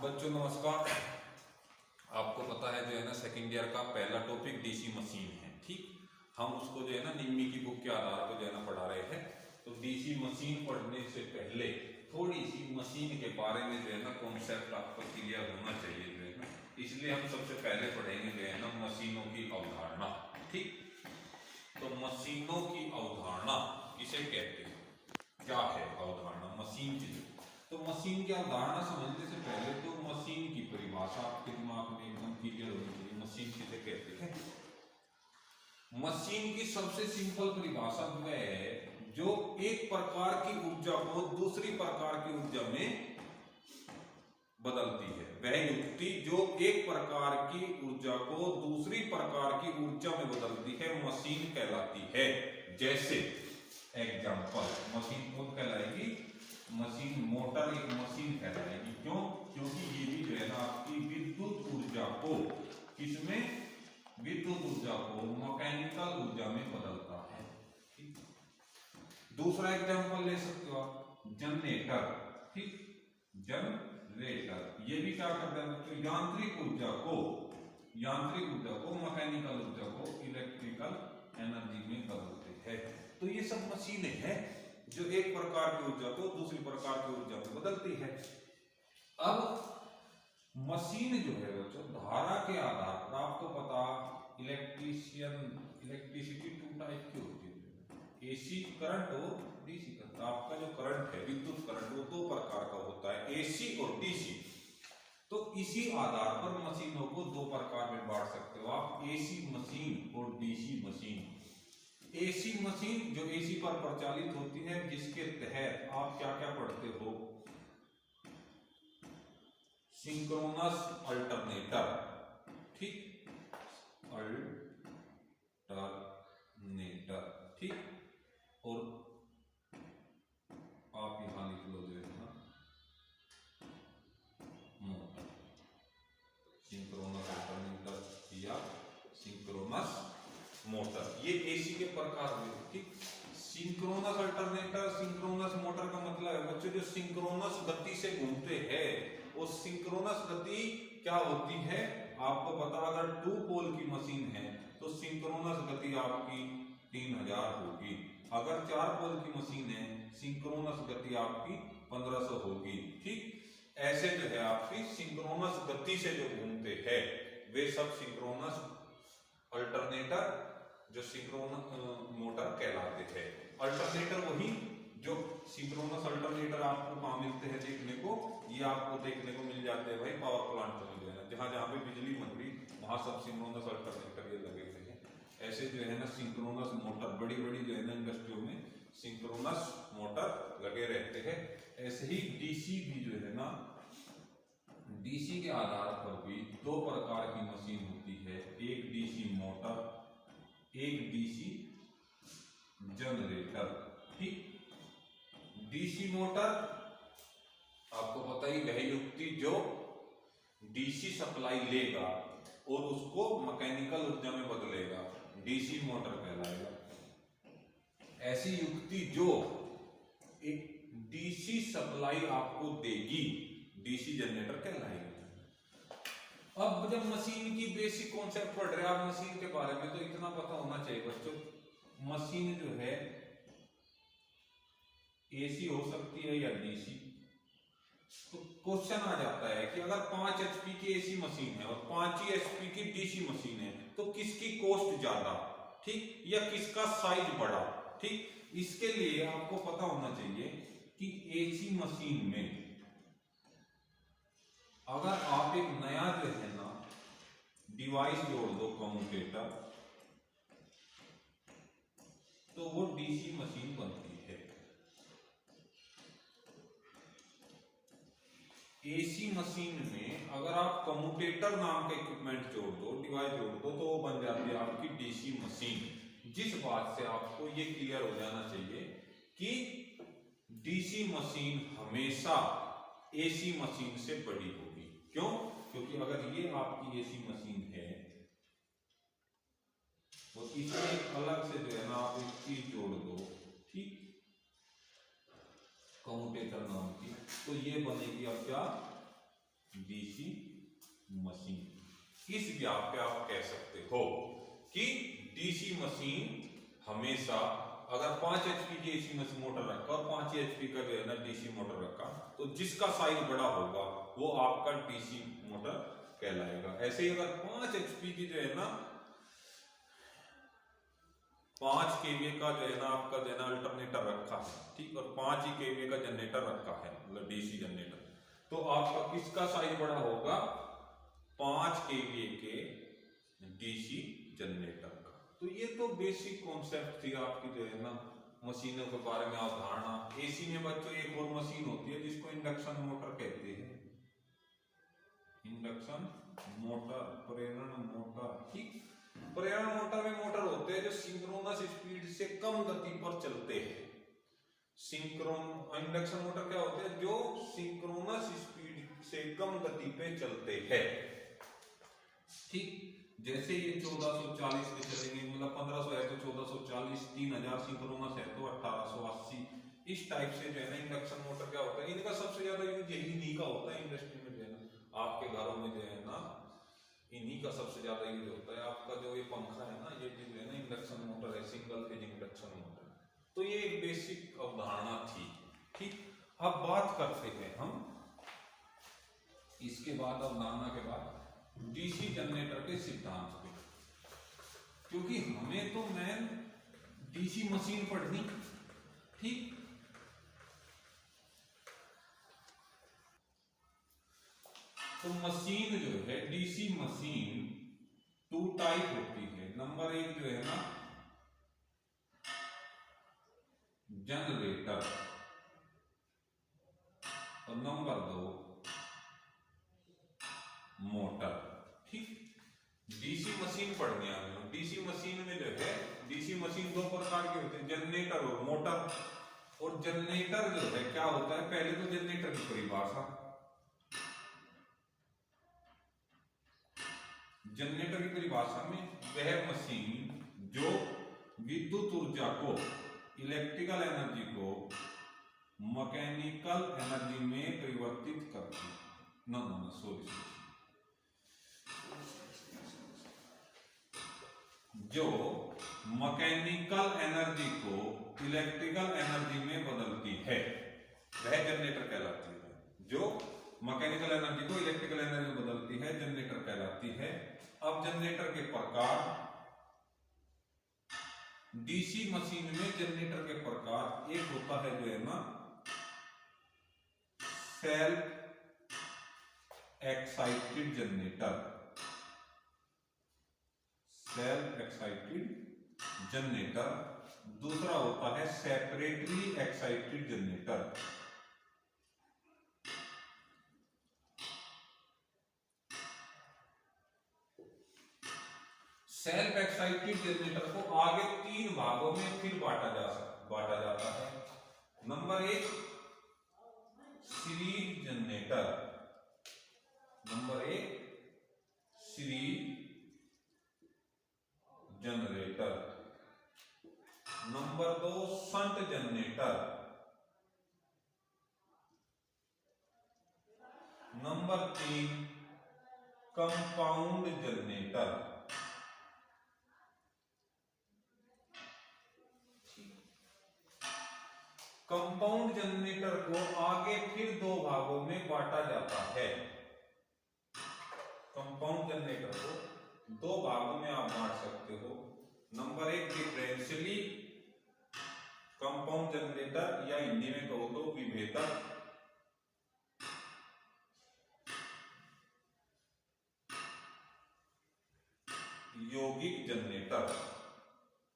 बच्चों नमस्कार। आपको पता है जो है ना सेकेंड ईयर का पहला टॉपिक डीसी मशीन है। ठीक, हम उसको जो है ना निम्मी की बुक के आधार पर जो है ना पढ़ा रहे हैं। तो डीसी मशीन पढ़ने से पहले थोड़ी सी मशीन के बारे में जो है ना कॉन्सेप्ट आपको क्लियर होना चाहिए जो है ना, इसलिए हम सबसे पहले पढ़ेंगे जो है ना मशीनों की अवधारणा। ठीक, तो मशीनों की अवधारणा किसे कहते हैं, क्या है अवधारणा मशीन की। तो मशीन की अवधारणा समझने से पहले तो मशीन की परिभाषा आपके दिमाग में एकदम क्लियर होनी चाहिए। मशीन किसे कहते हैं? मशीन की सबसे सिंपल परिभाषा वह है जो एक प्रकार की ऊर्जा को दूसरी प्रकार की ऊर्जा में बदलती है। वह युक्ति जो एक प्रकार की ऊर्जा को दूसरी प्रकार की ऊर्जा में बदलती है मशीन कहलाती है। जैसे एग्जांपल, मशीन कौन कहलाएगी? मशीन मोटर एक मशीन कहलाएगी। क्यों? क्योंकि ये भी जो है ना आपकी विद्युत ऊर्जा को किसमें, विद्युत ऊर्जा को मैकेनिकल ऊर्जा में बदलता है। ठीक, दूसरा एग्जांपल ले सकते हो आप, जनरेटर। ठीक, जनरेटर ये भी क्या करता है बच्चों, यांत्रिक ऊर्जा को मैकेनिकल ऊर्जा को इलेक्ट्रिकल एनर्जी में बदलते हैं। तो ये सब मशीनें हैं जो एक प्रकार की ऊर्जा को दूसरी प्रकार की ऊर्जा में बदलती है। अब मशीन जो है बच्चों धारा के आधार पर, आपको पता इलेक्ट्रिसिटी टू टाइप की होती है, एसी करंट और डीसी करंट। आपका जो करंट है विद्युत करंट वो दो प्रकार का होता है, एसी और डीसी। तो इसी आधार पर मशीनों को दो प्रकार में बांट सकते हो आप, एसी मशीन और डीसी मशीन। एसी मशीन जो एसी पर प्रचालित होती है, जिसके तहत आप क्या क्या पढ़ते हो, सिंक्रोनस अल्टरनेटर। ठीक, अल्टरनेटर। ठीक, और आप यहां लिख लो जो है ना मोटर, सिंक्रोनस अल्टरनेटर या सिंक्रोनस मोटर, ये एसी के प्रकार हुए। ठीक, सिंक्रोनस अल्टरनेटर सिंक्रोनस मोटर का मतलब है बच्चों जो सिंक्रोनस गति से घूमते हैं। वो सिंक्रोनस गति क्या होती है आपको पता, अगर 2 पोल की मशीन है तो सिंक्रोनस गति आपकी 3000 होगी। अगर 4 पोल की मशीन है सिंक्रोनस गति आपकी 1500 होगी। ठीक, ऐसे जो है आपकी सिंक्रोनस गति से जो घूमते हैं वे सब सिंक्रोनस अल्टरनेटर जो सिंक्रोनस मोटर कहलाते हैं। अल्टरनेटर वही जो सिंक्रोनस अल्टरनेटर आपको कहां मिलते हैं देखने को, ये आपको देखने को मिल जाते हैं भाई पावर प्लांट में जो है ना, जहां जहां पे बिजली बन रही वहां सब सिंक्रोनस अल्टरनेटर ये लगे हुए हैं। ऐसे जो है ना सिंक्रोनस मोटर बड़ी बड़ी जो है ना इंडस्ट्रियों में सिंक्रोनस मोटर लगे रहते हैं। ऐसे ही डीसी भी जो है ना, डीसी के आधार पर भी दो प्रकार की मशीन होती है, एक डीसी मोटर, एक डीसी जनरेटर। ठीक, डीसी मोटर आपको पता ही, वह युक्ति जो डीसी सप्लाई लेगा और उसको मैकेनिकल ऊर्जा में बदलेगा, डीसी मोटर कहलाएगा। ऐसी युक्ति जो एक डीसी सप्लाई आपको देगी, डीसी जनरेटर कहलाएगी। अब जब मशीन की बेसिक कॉन्सेप्ट पढ़ रहे हैं आप मशीन के बारे में, तो इतना पता होना चाहिए बच्चों, मशीन जो है एसी हो सकती है या डीसी। तो क्वेश्चन आ जाता है कि अगर 5 एचपी की एसी मशीन है और 5 ही एचपी की डीसी मशीन है तो किसकी कॉस्ट ज्यादा, ठीक, या किसका साइज बड़ा। ठीक, इसके लिए आपको पता होना चाहिए कि एसी मशीन में अगर आप एक नया जो है ना डिवाइस जोड़ दो कम्यूटेटर, तो वो डीसी मशीन बनती है। एसी मशीन में अगर आप कम्यूटेटर नाम का इक्विपमेंट जोड़ दो, डिवाइस जोड़ दो, तो वो बन जाती है आपकी डीसी मशीन। जिस बात से आपको ये क्लियर हो जाना चाहिए कि डीसी मशीन हमेशा एसी मशीन से बड़ी होगी। क्यों? क्योंकि अगर ये आपकी एसी मशीन है तो इसमें एक अलग से जो है ना आप एक चीज जोड़ दो, ठीक, कम्यूटेटर नाम की, तो ये बनेगी अब क्या, डीसी मशीन। इस व्याप पे आप कह सकते हो कि डीसी मशीन हमेशा अगर 5 HP की एसी मोटर रखा और 5 HP का जो है ना डीसी मोटर रखा, तो जिसका साइज बड़ा होगा वो आपका डीसी मोटर कहलाएगा। ऐसे ही अगर 5 HP की जो है ना 5 kVA का जो है ना आपका जो है ना अल्टरनेटर रखा है, ठीक, और 5 ही kVA का जनरेटर रखा है, मतलब डीसी जनरेटर, तो आपका किसका साइज बड़ा होगा? 5 kVA के डीसी जनरेटर का। तो ये तो बेसिक कॉन्सेप्ट थी आपकी जो है ना मशीनों के बारे में अवधारणा। एसी में बच्चों एक और मशीन होती है जिसको इंडक्शन मोटर कहते हैं, इंडक्शन मोटर, प्रेरण मोटर, ठीक। प्रेरण मोटर में मोटर होते हैं जो सिंक्रोनस स्पीड से कम गति पर चलते हैं। इंडक्शन मोटर क्या होते हैं? जो सिंक्रोनस स्पीड से कम गति पे चलते हैं, ठीक। जैसे ये 1440 पे चलेंगे, मतलब 1500 है तो 1440, 3000 सिंक्रोनस है तो 1880, इस टाइप से जो है ना इंडक्शन मोटर क्या होता है, इनका सबसे ज्यादा यूज इन्हीं का होता है इंडस्ट्री में जो है ना, आपके घरों में जो है ना इन्हीं का सबसे ज्यादा यूज होता है। आपका जो ये पंखा है ना, ये जो है ना इंडक्शन मोटर है, सिंगल फेज इंडक्शन मोटर। तो ये एक बेसिक अवधारणा थी, ठीक। अब बात करते हैं हम इसके बाद, अवधारणा के बाद, डीसी जनरेटर के सिद्धांत पे, क्योंकि हमें तो मैन डीसी मशीन पढ़नी, ठीक। तो मशीन जो है डीसी मशीन 2 टाइप होती है। नंबर 1 जो है ना जनरेटर, और नंबर 2 मोटर, ठीक। डीसी मशीन पढ़नी है हमें। डीसी मशीन में जो है, डीसी मशीन 2 प्रकार के होते हैं, जनरेटर और मोटर। और जनरेटर जो है क्या होता है, पहले तो जनरेटर की परिभाषा। जनरेटर की परिभाषा में वह मशीन जो विद्युत ऊर्जा को, इलेक्ट्रिकल एनर्जी को मैकेनिकल एनर्जी में परिवर्तित करती है। जो मैकेनिकल एनर्जी को इलेक्ट्रिकल एनर्जी में बदलती है, वह जनरेटर कहलाती है। जो मैकेनिकल एनर्जी को इलेक्ट्रिकल एनर्जी में बदलती है, जनरेटर कहलाती है। अब जनरेटर के प्रकार, डीसी मशीन में जनरेटर के प्रकार, एक होता है जो है ना self excited generator, self excited generator. दूसरा होता है separately excited generator. Self excited generator को आगे 3 भागों में फिर बांटा जाता है। Number 1 series generator, number 1 series generator, number 2 shunt generator, number 3 compound generator. Compound generator को आगे फिर 2 भागों में बांटा जाता है। कंपाउंड जनरेटर को 2 भागों में आप बांट सकते हो। नंबर 1 डिफरेंशियली कंपाउंड जनरेटर, या हिंदी में कहो तो विभेदक यौगिक जनरेटर।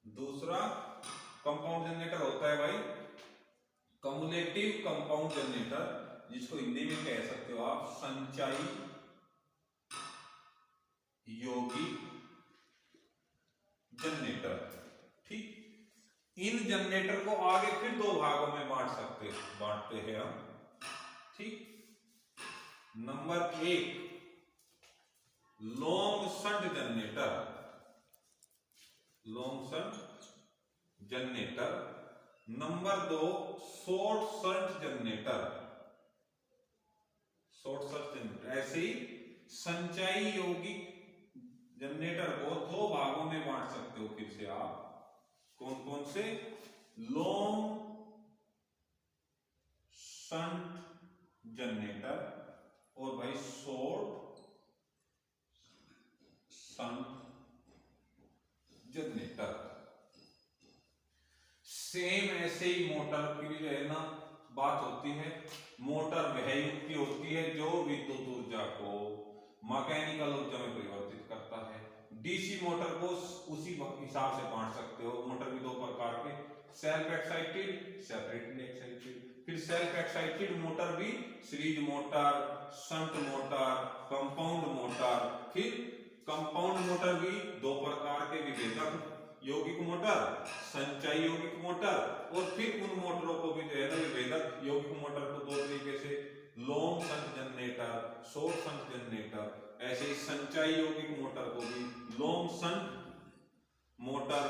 दूसरा कंपाउंड जनरेटर होता है भाई कम्युलेटिव कंपाउंड जनरेटर, जिसको हिंदी में कह सकते हो आप संचयी यौगिक जनरेटर, ठीक। इन जनरेटर को आगे फिर 2 भागों में बांटते हैं हम, ठीक। Number 1 long shunt generator, long shunt generator. Number 2 short shunt generator, short circuit. ऐसे ही संचयी यौगिक जनरेटर को दो भागों में बांट सकते हो फिर से आप। कौन कौन से? लॉन्ग शंट जनरेटर और भाई शॉर्ट शंट जनरेटर। सेम ऐसे ही मोटर की भी जो है ना बात होती है। मोटर वह युक्ति होती है जो विद्युत ऊर्जा को मैकेनिकल ऊर्जा में परिवर्तित करता है। डीसी मोटर को उसी हिसाब से बांट सकते हो। मोटर भी दो प्रकार के, सेल्फ एक्साइटेड, सेपरेटली एक्साइटेड। फिर सेल्फ एक्साइटेड मोटर भी series motor, shunt motor, compound motor. फिर कंपाउंड मोटर भी दो प्रकार के, विभेदक यौगिक मोटर, संचयी यौगिक मोटर। और फिर उन मोटरों को भी जो है ना विभेदक यौगिक मोटर को दो तरीके से, long shunt generator, short shunt generator. ऐसे ही संचयी यौगिक मोटर को भी लॉन्ग शंट मोटर,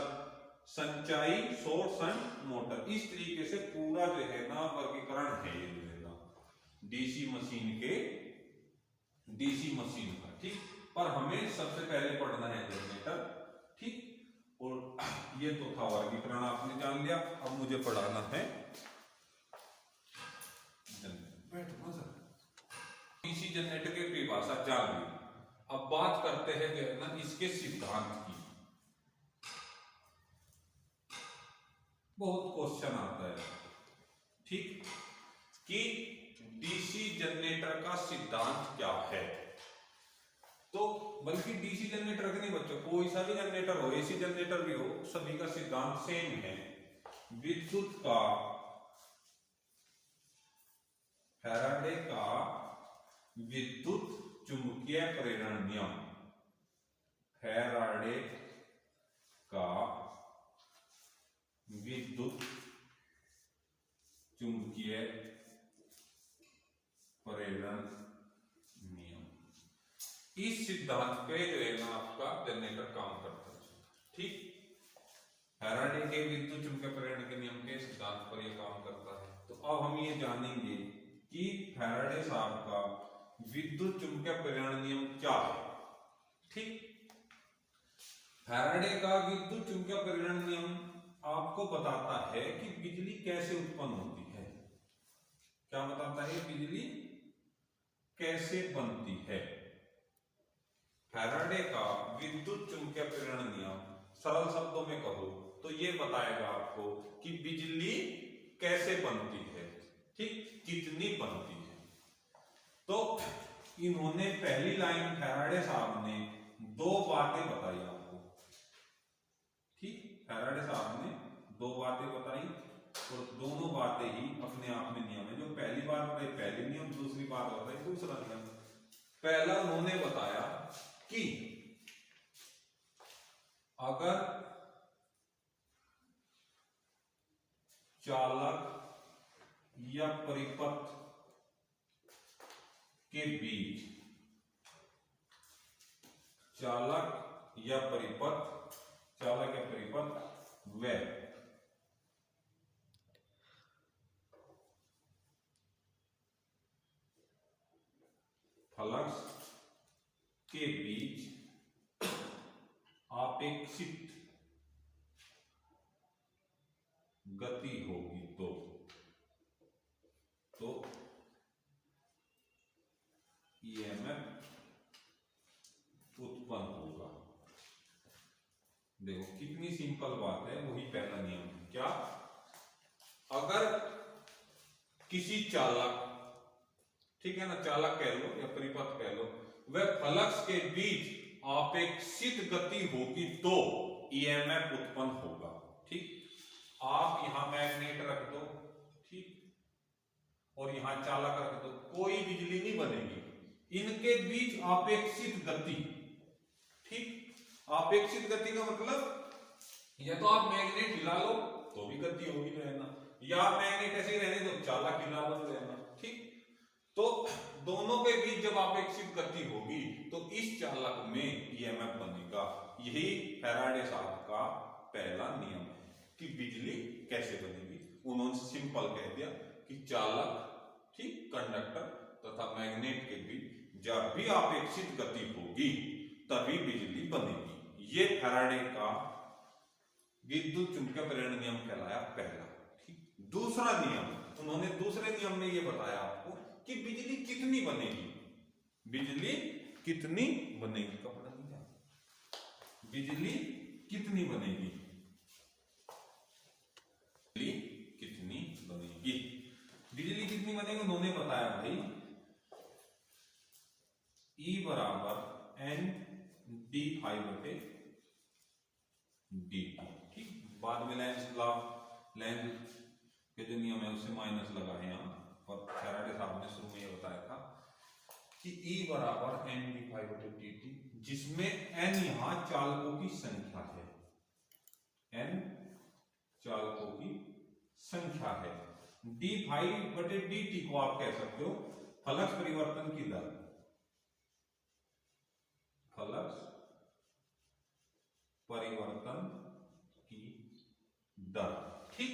संचयी शॉर्ट शंट मोटर। इस तरीके से पूरा जो है ना वर्गीकरण है ये जो है ना डीसी मशीन के, डीसी मशीन का। ठीक, पर हमें सबसे पहले पढ़ना है जनरेटर। ठीक, और ये तो था वर्गीकरण, आपने जान लिया। अब मुझे पढ़ाना है डीसी जनरेटर की परिभाषा जान ली। अब बात करते हैं जो है ना इसके सिद्धांत की। बहुत क्वेश्चन आता है, ठीक, कि डीसी जनरेटर का सिद्धांत क्या है। तो बल्कि डीसी जनरेटर के नहीं बच्चों, कोई सा भी जनरेटर हो, एसी जनरेटर भी हो, सभी का सिद्धांत सेम है। विद्युत का, फैराडे का विद्युत चुंबकीय प्रेरण नियम, फैराडे का विद्युत चुंबकीय प्रेरण नियम, इस सिद्धांत पे जो है ना आपका जनरेटर काम करता है। ठीक, फैराडे के विद्युत चुंबकीय प्रेरण के नियम के सिद्धांत पर यह काम करता है। तो अब हम ये जानेंगे कि फैराडे साहब का विद्युत चुंबकीय प्रेरण नियम क्या है। ठीक, फैराडे का विद्युत चुंबकीय प्रेरण नियम आपको बताता है कि बिजली कैसे उत्पन्न होती है। क्या बताता है? बिजली कैसे बनती है। फैराडे का विद्युत चुंबकीय प्रेरण नियम सरल शब्दों में कहो तो ये बताएगा आपको कि बिजली कैसे बनती है। ठीक, कितनी बनती है। तो इन्होंने पहली लाइन फैराडे साहब ने दो बातें बताई आपको। ठीक, फैराडे साहब ने दो बातें बताई और दोनों बातें ही अपने आप में नियम है। जो पहली बात बताई पहली नियम, दूसरी बात बताई दूसरा नियम। पहला उन्होंने बताया कि अगर चालक या परिपथ के बीच, चालक या परिपथ व फ्लक्स के बीच आपेक्षित गति होगी तो ईएमएफ उत्पन्न होगा। देखो कितनी सिंपल बात है, वही पहला नियम है। क्या? अगर किसी चालक, ठीक है ना, चालक कह लो या परिपथ कह लो, वह फ्लक्स के बीच आपेक्षित गति होगी तो ईएमएफ उत्पन्न होगा। ठीक, आप यहां मैग्नेट रख दो, ठीक, और यहां चालक रख दो, कोई बिजली नहीं बनेगी। इनके बीच आपेक्षित गति, ठीक, आपेक्षित गति का मतलब या तो आप मैग्नेट हिला लो तो भी गति होगी रहना, या मैग्नेट ऐसे ही रहने दो, चालक हिला लो रहना। ठीक, तो दोनों के बीच जब आपेक्षित गति होगी तो इस चालक में ईएमएफ बनेगा। यही फैराडे साहब का पहला नियम है कि बिजली कैसे बनेगी। उन्होंने सिंपल कह दिया कि चालक, ठीक, कंडक्टर, तथा मैग्नेट के बीच जब भी अपेक्षित गति होगी तभी बिजली बनेगी। ये फैराडे का विद्युत चुंबकीय प्रेरण नियम कहलाया पहला। ठीक, दूसरा नियम, उन्होंने दूसरे नियम में ये बताया आपको कि बिजली कितनी बनेगी, बिजली कितनी बनेगी, कपड़ा नहीं जा, बिजली कितनी बनेगी, बिजली कितनी बनेगी, बिजली कितनी बनेगी उन्होंने बताया भाई E बराबर N d∅ dt। ठीक, बाद में लेंज के जो नियम है उससे माइनस लगा है यहाँ, और फैराडे साहब ने शुरू में ये बताया था कि E बराबर N d∅dt, जिसमें N यहाँ चालकों की संख्या है, N चालकों की संख्या है, d∅dt को आप कह सकते हो फ्लक्स परिवर्तन की दर, फ्लक्स परिवर्तन की दर। ठीक,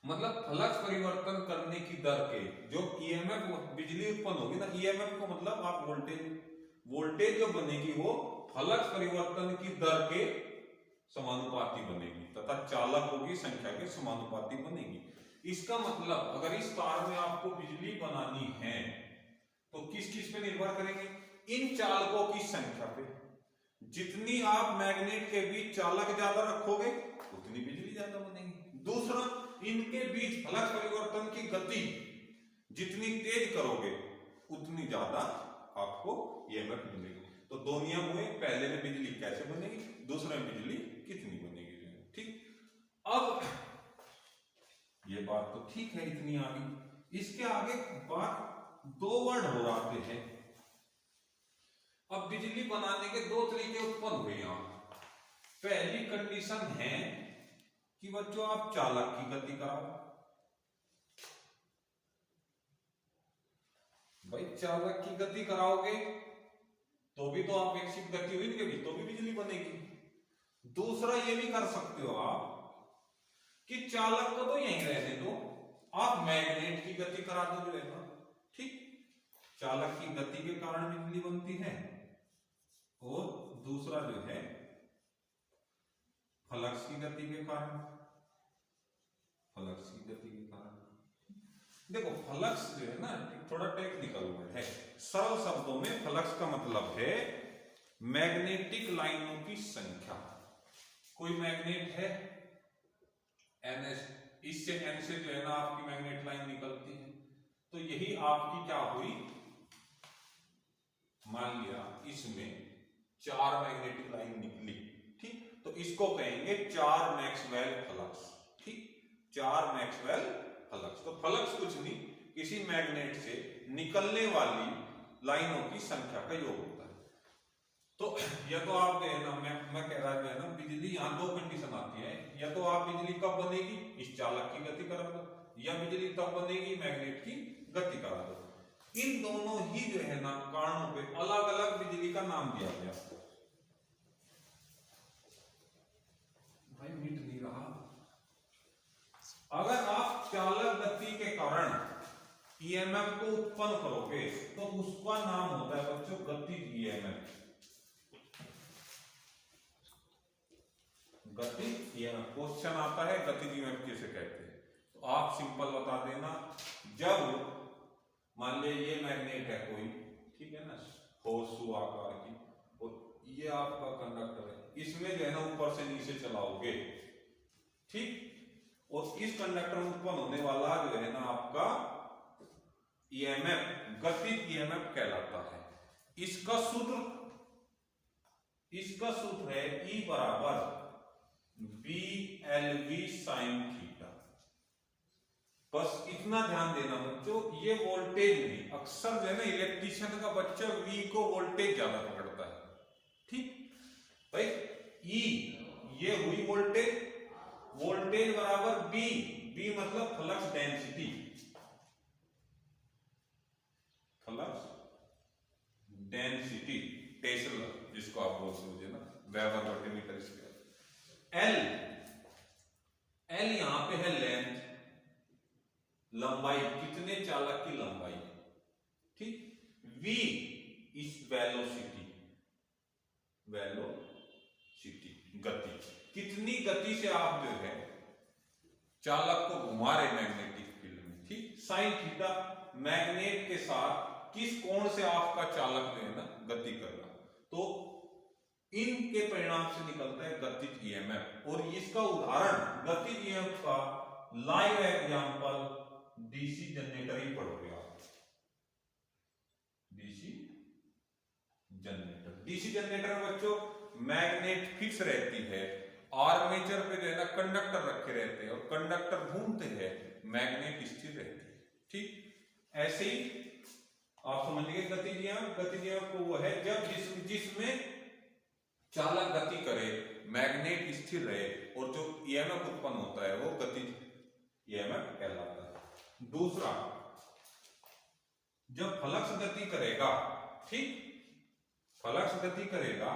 मतलब फ्लक्स परिवर्तन करने की दर के जो ईएमएफ बिजली उत्पन्न होगी ना, ईएमएफ को मतलब आप वोल्टेज जो बनेगी वो फ्लक्स परिवर्तन की दर के समानुपाती बनेगी तथा चालकों की संख्या के समानुपाती बनेगी। इसका मतलब अगर इस तार में आपको बिजली बनानी है तो किस किस पे निर्भर करेंगे, इन चालकों की संख्या पे। जितनी आप मैग्नेट के बीच चालक ज्यादा रखोगे उतनी बिजली ज्यादा बनेगी। दूसरा, इनके बीच फ्लक्स परिवर्तन की गति जितनी तेज करोगे उतनी ज्यादा आपको ईएमएफ मिलेगी। तो दो नियम हुए, पहले में बिजली कैसे बनेगी, दूसरे में बिजली कितनी बनेगी। ठीक, अब ये बात तो ठीक है इतनी आगे, इसके आगे बात दो वर्ड हो जाते हैं। अब बिजली बनाने के दो तरीके उत्पन्न हुए यहां। पहली कंडीशन है कि बच्चों आप चालक की गति कराओ, भाई चालक की गति कराओगे तो भी तो अपेक्षित गति हुई इनके बीच, तो भी बिजली बनेगी। दूसरा ये भी कर सकते हो आप कि चालक को तो यहीं रहने दो, आप मैग्नेट की गति करा दो जो है ना। ठीक, चालक की गति के कारण बिजली बनती है और दूसरा जो है फ्लक्स की गति के कारण, फ्लक्स की गति के कारण। देखो फ्लक्स जो है ना थोड़ा टेक्निकल वर्ड है, सरल शब्दों में फ्लक्स का मतलब है मैग्नेटिक लाइनों की संख्या। कोई मैग्नेट है NS, इससे N से जो है ना आपकी मैग्नेट लाइन निकलती है, तो यही आपकी क्या हुई, मान लिया इसमें 4 मैग्नेटिक लाइन निकली। ठीक, तो इसको कहेंगे 4 मैक्सवेल फ्लक्स। ठीक, 4 मैक्सवेल फ्लक्स। तो फ्लक्स कुछ नहीं, किसी मैग्नेट से निकलने वाली लाइनों की संख्या का योग होता है। तो या तो आप जो है ना, मैं कह रहा जो है ना, बिजली यहाँ दो कंडीशन आती है, या तो आप बिजली कब बनेगी इस चालक की गति करा दो, या बिजली तब बनेगी मैग्नेट की गति करा दो। इन दोनों ही जो है ना कारणों पे अलग अलग बिजली का नाम दिया गया। भाई मिट नहीं रहा। अगर आप चालक गति के कारण ईएमएफ को उत्पन्न करोगे तो उसका नाम होता है बच्चों गतिज ईएमएफ। गतिज ईएमएफ क्वेश्चन आता है गतिज ईएमएफ किसे कहते हैं, तो आप सिंपल बता देना। जब मान ले ये मैग्नेट है कोई, ठीक है ना, होर्सू आकार की, और ये आपका कंडक्टर है, इसमें जो है ना ऊपर से नीचे चलाओगे, ठीक, और इस कंडक्टर में उत्पन्न होने वाला जो है ना आपका ईएमएफ गतिज ईएमएफ कहलाता है। इसका सूत्र है E बराबर BLV sin थीटा। बस इतना ध्यान देना बच्चों, ये वोल्टेज नहीं, अक्सर जो है ना इलेक्ट्रिशियन का बच्चा V को वोल्टेज ज्यादा पकड़ता है। ठीक भाई, E ये हुई वोल्टेज, वोल्टेज बराबर B मतलब flux density, flux density Tesla जिसको आप बोलते हो ना, वेबर प्रति मीटर स्क्वायर। L यहां पे है लेंथ, लंबाई, कितने चालक की लंबाई, v इज वेलोसिटी, वेलोसिटी गति, कितनी गति से आप जो है चालक को घुमा रहे मैग्नेटिक फील्ड में, ठीक। साइन थीटा मैग्नेट के साथ किस कोण से आपका चालक जो है ना गति कर रहा, तो इनके परिणाम से निकलता है गतिज ईएमएफ। और इसका उदाहरण गतिज ईएमएफ का लाइव एग्जांपल डीसी जनरेटर ही पढ़ोगे आप। डीसी जनरेटर में बच्चों मैग्नेट फिक्स रहती है, आर्मेचर पे जो है ना कंडक्टर रखे रहते हैं और कंडक्टर घूमते हैं, मैग्नेट स्थिर रहती है, ठीक। ऐसे ही आप समझिए गतिज ईएमएफ को वो है जब जिसमें चालक गति करे, मैग्नेट स्थिर रहे और जो ईएमएफ उत्पन्न होता है वो गतिज ईएमएफ कहलाता है। दूसरा, जब फ्लक्स गति करेगा, ठीक, फ्लक्स गति करेगा,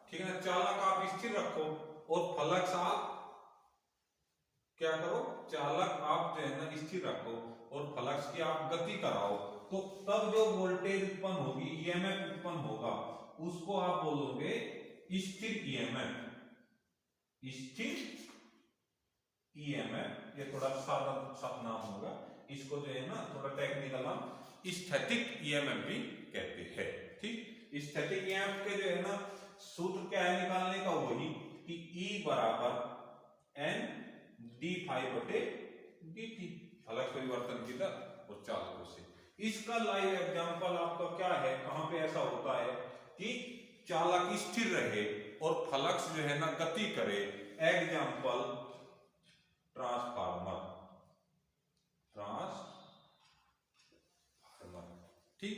ठीक है ना, चालक आप स्थिर रखो और फ्लक्स आप क्या करो, चालक आप जो है ना स्थिर रखो और फ्लक्स की आप गति कराओ, तो तब जो वोल्टेज उत्पन्न होगी, ईएमएफ उत्पन्न होगा, उसको आप बोलोगे स्थिर ईएमएफ। स्थिर ईएमएफ ये थोड़ा सादा नाम होगा, इसको जो है ना थोड़ा टेक्निकल नाम स्थैतिक ईएमएफ भी कहते हैं, ठीक। स्थैतिक ईएमएफ के जो है ना सूत्र क्या है निकालने का, वही कि E बराबर n d∅dt, फ्लक्स परिवर्तन की दर और चालकों से। इसका लाइव एग्जांपल आपका क्या है, कहां पे ऐसा होता है कि चालक स्थिर रहे और फ्लक्स जो है ना गति करे, एग्जांपल ट्रांसफार्मर, ठीक।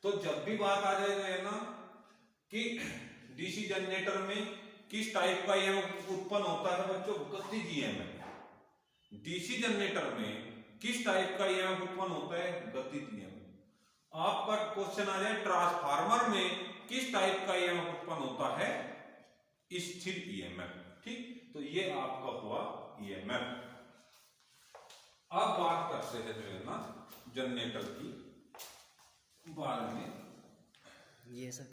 तो जब भी बात आ जाए जो है ना कि डीसी जनरेटर में किस टाइप का ईएमएफ उत्पन्न होता है बच्चों, गतिज ईएमएफ। डीसी जनरेटर में किस टाइप का ईएमएफ उत्पन्न होता है, गतिज ईएमएफ। आपका क्वेश्चन आ जाए ट्रांसफार्मर में किस टाइप का ईएमएफ उत्पन्न होता है, स्थिर ईएमएफ, ठीक। तो ये आपका हुआ ईएमएफ। अब बात करते हैं जो है ना जनरेटर की बारे में। ये सर